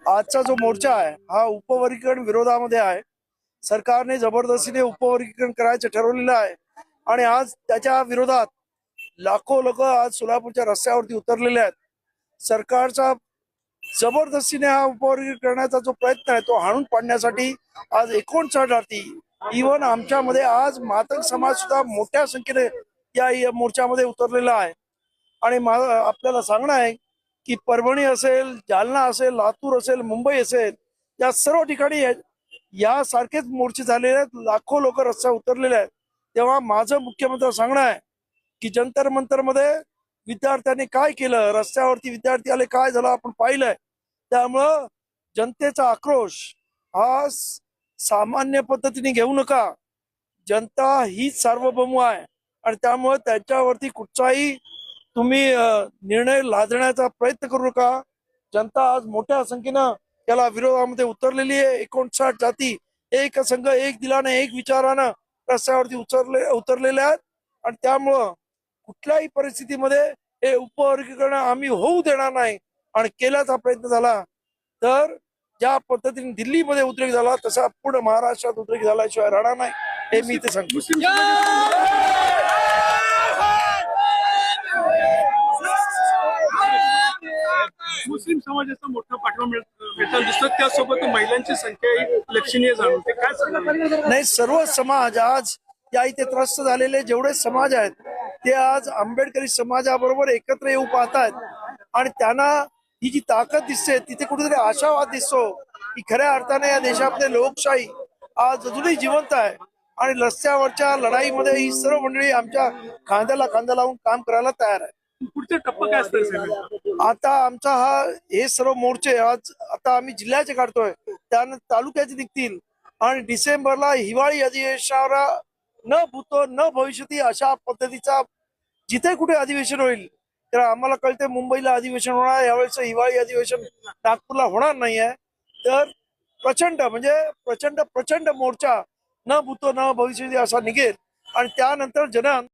आजचा जो मोर्चा आहे हा उपवर्गीकरण विरोधामध्ये आहे। सरकारने जबरदस्तीने उपवर्गीकरण करायचं ठरवलेलं आहे आणि आज त्याच्या विरोधात लाखो लोक आज सोलापूरच्या रस्त्यावरती उतरलेले आहेत। सरकारचा जबरदस्तीने हा उपवर्गीकरण करण्याचा जो प्रयत्न आहे तो हाणून पाडण्यासाठी आज 59 जाती, इव्हन आमच्यामध्ये आज मातंग समाज सुद्धा मोठ्या संख्येने या मोर्चामध्ये उतरलेला आहे. आणि आपल्याला सांगणं आहे की परभणी असेल, जालना असेल, लातूर असेल, मुंबई असेल, या सर्व ठिकाणी यासारखेच मोर्चे झालेले आहेत. लाखो लोक रस्त्यावर उतरलेले आहेत. तेव्हा माझं मुख्यमंत्र्यांना सांगणं आहे की जंतर मंतर मध्ये विद्यार्थ्यांनी काय केलं, रस्त्यावरती विद्यार्थी आले, काय झालं आपण पाहिलंय. त्यामुळं जनतेचा आक्रोश हा सामान्य पद्धतीने घेऊ नका. जनता हीच सार्वभौम आहे आणि त्यामुळे त्याच्यावरती कुठचाही तुम्ही निर्णय लादण्याचा प्रयत्न करू नका. जनता आज मोठ्या संख्येनं त्याला विरोधामध्ये उतरलेली आहे. 59 जाती एक संघ, एक दिलाने, एक विचारानं रस्त्यावरती उतरलेले आहेत आणि त्यामुळं कुठल्याही परिस्थितीमध्ये हे उपवर्गीकरण आम्ही होऊ देणार नाही. आणि केल्याचा प्रयत्न झाला तर ज्या पद्धतीने दिल्लीमध्ये उद्रेक झाला तसा पूर्ण महाराष्ट्रात उद्रेक झाल्याशिवाय राहणार नाही, हे मी इथे सांगतो. मुस्लिम समाजाचा मोठा पाठिंबा मिळताना दिसतो, त्यासोबत महिलांची संख्याही लक्षणीय जाणवते. काय सांगणार? नाही, सर्व समाज आज या इथे त्रस्त झालेले जेवढे समाज आहेत ते आज आंबेडकरी समाजाबरोबर एकत्र येऊ पाहतात आणि त्यांना ही जी ताकद दिसते तिथे कुठेतरी आशावाद दिसतो की खऱ्या अर्थाने या देशामध्ये लोकशाही आज अजूनही जिवंत आहे आणि रस्त्यावरच्या लढाईमध्ये ही सर्व मंडळी आमच्या खांद्याला खांदा लावून काम करायला तयार आहे. पुढचा टप्पा काय असतं? आता आमचा हे सर्व मोर्चे आज आता आम्ही जिल्ह्याचे काढतोय, त्यानंतर तालुक्याचे निघतील आणि डिसेंबरला हिवाळी अधिवेशनाला न भूतो न भविष्यती अशा पद्धतीचा जिथे कुठे अधिवेशन होईल. तर आम्हाला कळते मुंबईला अधिवेशन होणार, यावेळेस हिवाळी अधिवेशन नागपूरला होणार नाहीये. तर प्रचंड म्हणजे प्रचंड प्रचंड मोर्चा न भूतो न भविष्यती असा निघेल आणि त्यानंतर